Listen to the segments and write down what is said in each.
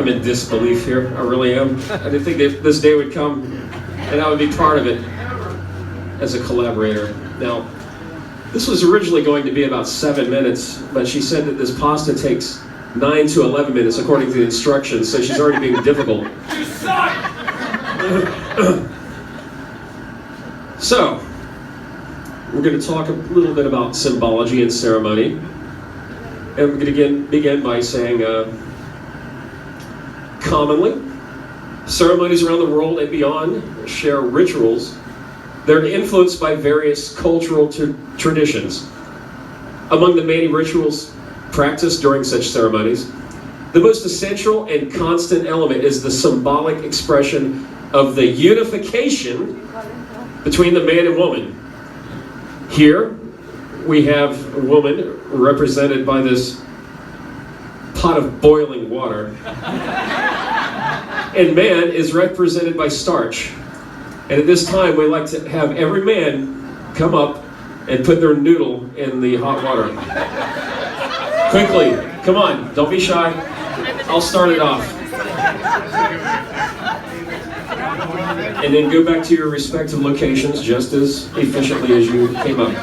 I'm in disbelief here. I really am. I didn't think that this day would come and I would be part of it as a collaborator. Now, this was originally going to be about 7 minutes, but she said that this pasta takes 9 to 11 minutes according to the instructions, so she's already being difficult. You suck! So, we're going to talk a little bit about symbology and ceremony. And we're going to begin by saying, commonly, ceremonies around the world and beyond share rituals. They're influenced by various cultural traditions. Among the many rituals practiced during such ceremonies, the most essential and constant element is the symbolic expression of the unification between the man and woman. Here, we have a woman represented by this pot of boiling water, and man is represented by starch. And at this time, we like to have every man come up and put their noodle in the hot water. Quickly, come on, don't be shy. I'll start it off. And then go back to your respective locations just as efficiently as you came up.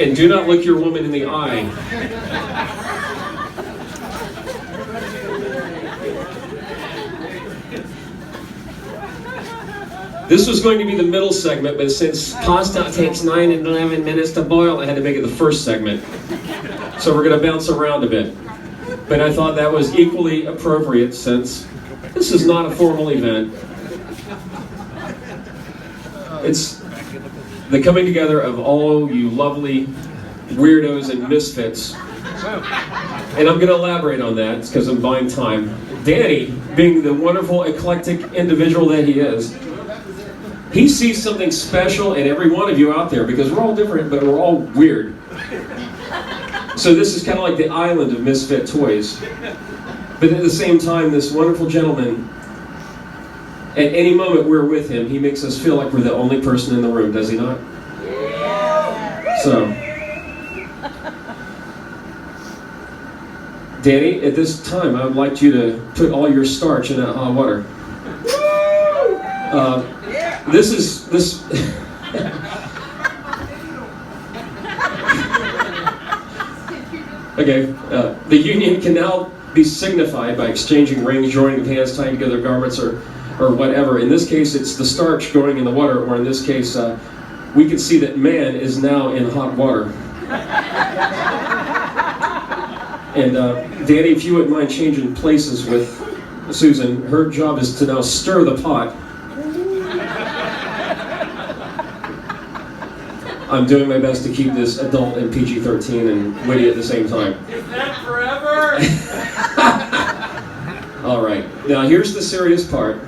And do not look your woman in the eye. This was going to be the middle segment, but since pasta takes 9 and 11 minutes to boil, I had to make it the first segment. So we're going to bounce around a bit. But I thought that was equally appropriate since this is not a formal event. It's the coming together of all you lovely weirdos and misfits. And I'm going to elaborate on that because I'm buying time. Danny, being the wonderful, eclectic individual that he is, he sees something special in every one of you out there because we're all different, but we're all weird. So this is kind of like the island of misfit toys. But at the same time, this wonderful gentleman, at any moment we're with him, he makes us feel like we're the only person in the room, does he not? So, Danny, at this time, I would like you to put all your starch in that hot water. This Okay, the union can now be signified by exchanging rings, joining the hands, tying together garments, or whatever. In this case, it's the starch going in the water, or in this case, we can see that man is now in hot water. And Danny, if you wouldn't mind changing places with Susan, her job is to now stir the pot. I'm doing my best to keep this adult and PG-13 and witty at the same time. Is that forever? All right. Now here's the serious part,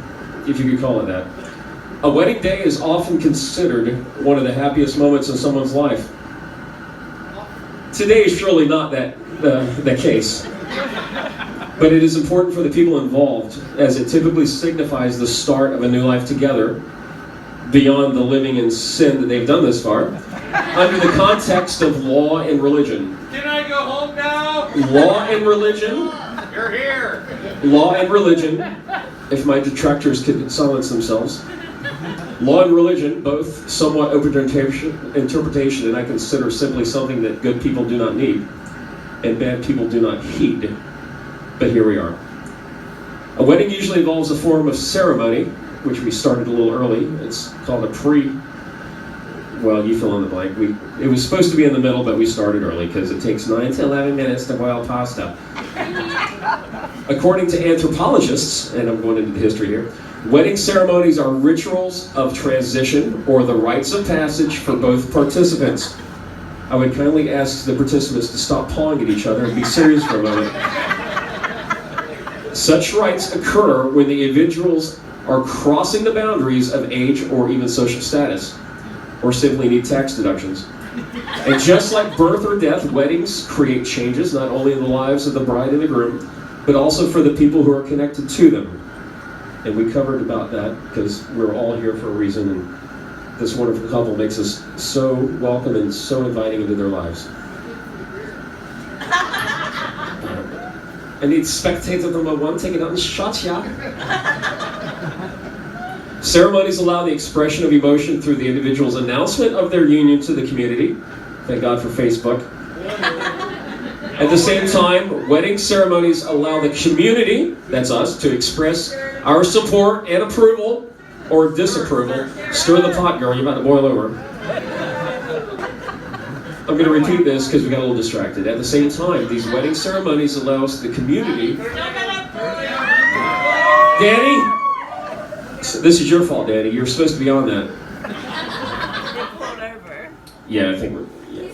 if you could call it that. A wedding day is often considered one of the happiest moments in someone's life. Today is surely not the case. But it is important for the people involved, as it typically signifies the start of a new life together, beyond the living in sin that they've done this far, under the context of law and religion. Can I go home now? Law and religion. You're here. Law and religion, if my detractors could silence themselves. Law and religion, both somewhat open to interpretation, and I consider simply something that good people do not need, and bad people do not heed. But here we are. A wedding usually involves a form of ceremony, which we started a little early. It's called well, you fill in the blank. It was supposed to be in the middle, but we started early because it takes 9 to 11 minutes to boil pasta. According to anthropologists, and I'm going into the history here, wedding ceremonies are rituals of transition or the rites of passage for both participants. I would kindly ask the participants to stop pawing at each other and be serious for a moment. Such rites occur when the individuals are crossing the boundaries of age or even social status, or simply need tax deductions. And just like birth or death, weddings create changes not only in the lives of the bride and the groom, but also for the people who are connected to them. And we covered about that because we're all here for a reason, and this wonderful couple makes us so welcome and so inviting into their lives. I need spectators number one taking out the shots, yeah. Ceremonies allow the expression of emotion through the individual's announcement of their union to the community. Thank God for Facebook. At the same time, wedding ceremonies allow the community, that's us, to express our support and approval or disapproval. Stir the pot, girl, you're about to boil over. I'm going to repeat this because we got a little distracted. At the same time, these wedding ceremonies allow us, the community... Danny? This is your fault, Danny. You're supposed to be on that. Yeah, I think we're... Yeah.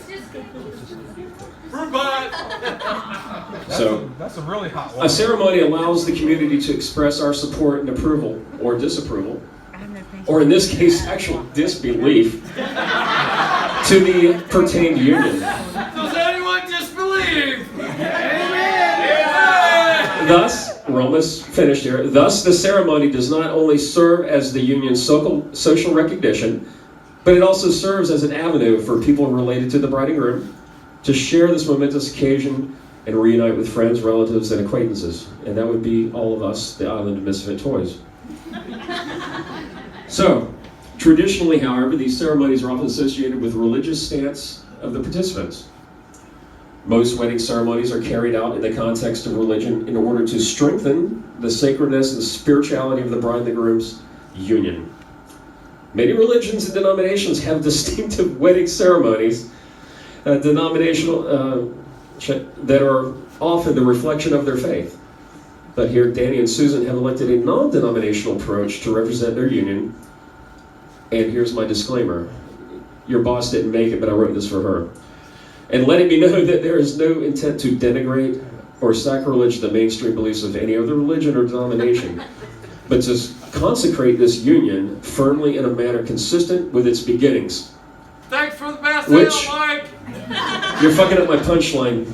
So, that's a really hot one. a ceremony allows the community to express our support and approval, or disapproval, or in this case, actual disbelief, to the pertained union. Does anyone disbelieve? Thus, we're almost finished here. Thus, the ceremony does not only serve as the union's social recognition, but it also serves as an avenue for people related to the bride and groom to share this momentous occasion and reunite with friends, relatives, and acquaintances. And that would be all of us, the Island of Misfit Toys. So, traditionally, however, these ceremonies are often associated with religious stance of the participants. Most wedding ceremonies are carried out in the context of religion in order to strengthen the sacredness and spirituality of the bride and the groom's union. Many religions and denominations have distinctive wedding ceremonies, that are often the reflection of their faith. But here, Danny and Susan have elected a non-denominational approach to represent their union. And here's my disclaimer. Your boss didn't make it, but I wrote this for her. And letting me know that there is no intent to denigrate or sacrilege the mainstream beliefs of any other religion or denomination, but to consecrate this union firmly in a manner consistent with its beginnings. Thanks for the best Which- ale, Mike. You're fucking up my punchline.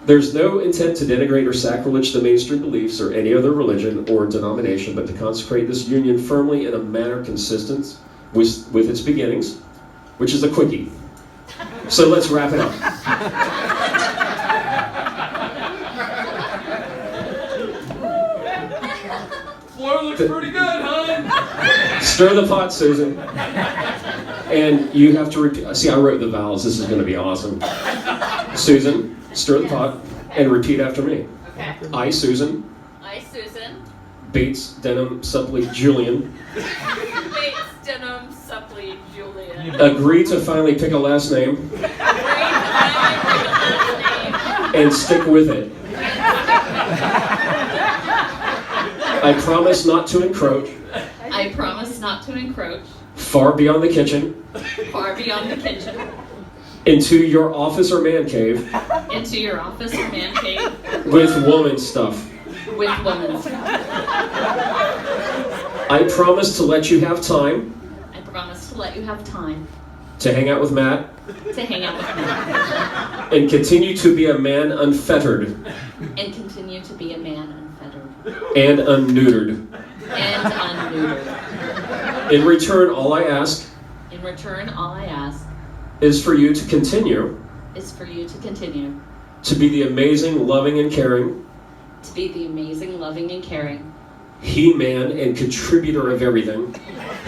There's no intent to denigrate or sacrilege the mainstream beliefs or any other religion or denomination, but to consecrate this union firmly in a manner consistent with its beginnings, which is a quickie. So let's wrap it up. Floor looks pretty good, hon. Stir the pot, Susan. And you have to repeat. See, I wrote the vowels. This is going to be awesome. Susan, stir the pot and repeat after me. Okay. I, Susan, I, Susan. Bates, Denham, Suppley, Julian, Bates, Denham, Suppley, Julian. agree to finally pick a last name and stick with it. I promise not to encroach I promise not to encroach far beyond the kitchen far beyond the kitchen into your office or man cave into your office or man cave with woman stuff. with women's. I promise to let you have time I promise to let you have time to hang out with Matt to hang out with me and continue to be a man unfettered and continue to be a man unfettered and unneutered. and unneutered. In return, all I ask In return, all I ask is for you to continue is for you to continue to be the amazing, loving, and caring to be the amazing, loving, and caring he-man and contributor of everything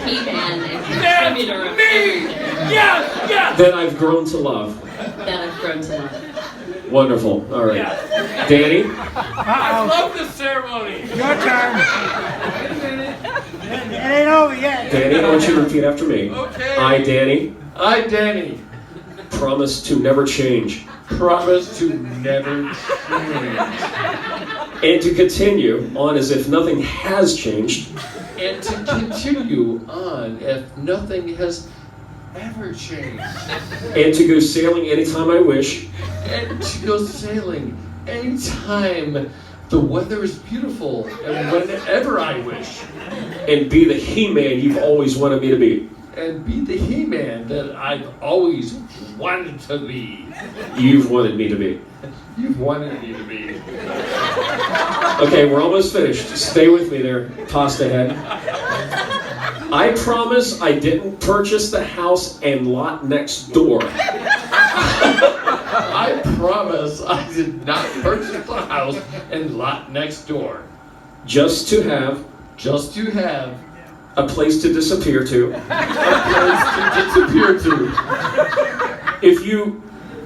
he-man and contributor of everything Yes, yes. that I've grown to love. that I've grown to love. Wonderful. All right. Yes. Danny, I love this ceremony. Your turn. It ain't over yet. Danny, I want you to repeat after me. Okay. I, Danny, I, Danny, promise to never change promise to never change and to continue on as if nothing has changed and to continue on if nothing has ever changed and to go sailing anytime I wish and to go sailing anytime the weather is beautiful and whenever I wish and be the he-man you've always wanted me to be. and be the he-man that I've always wanted to be. You've wanted me to be. You've wanted me to be. Okay, we're almost finished. Stay with me there, pasta head. I promise I didn't purchase the house and lot next door. did not purchase the house and lot next door just to have a a place to disappear to. place to disappear to. If you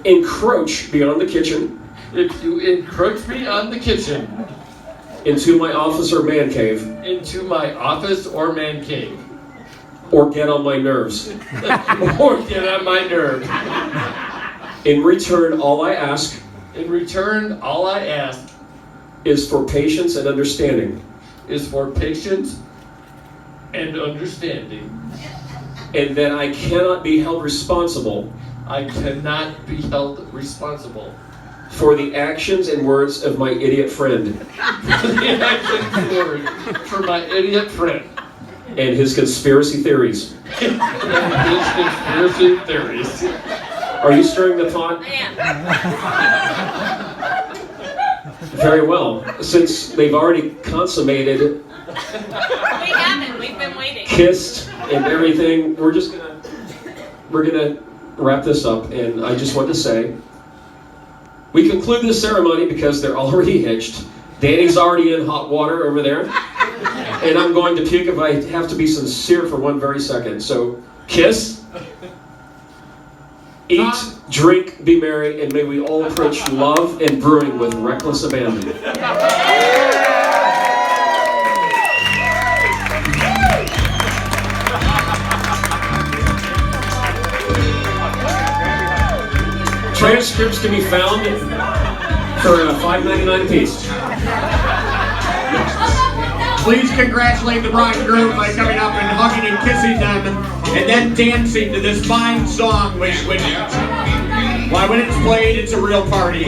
encroach beyond the kitchen If you encroach me on the kitchen into my office or man cave, into my office or man cave, or get on my nerves, or get on my nerve, in return, all I ask in return, all I ask is for patience and understanding, is for patience and understanding. and that I cannot be held responsible I cannot be held responsible for the actions and words of my idiot friend for the actions and words for my idiot friend and his conspiracy theories. and his conspiracy theories. Are you stirring the pot? I am. Very well. Since they've already consummated, We haven't. We've been waiting. kissed, and everything, we're gonna wrap this up. And I just want to say, we conclude this ceremony because they're already hitched. Danny's already in hot water over there, and I'm going to puke if I have to be sincere for one very second. So, kiss, eat, drink, be merry, and may we all approach love and brewing with reckless abandon. Transcripts can be found for $5.99 a piece. Please congratulate the bride and groom by coming up and hugging and kissing them, and then dancing to this fine song, which, why, when it's played, it's a real party.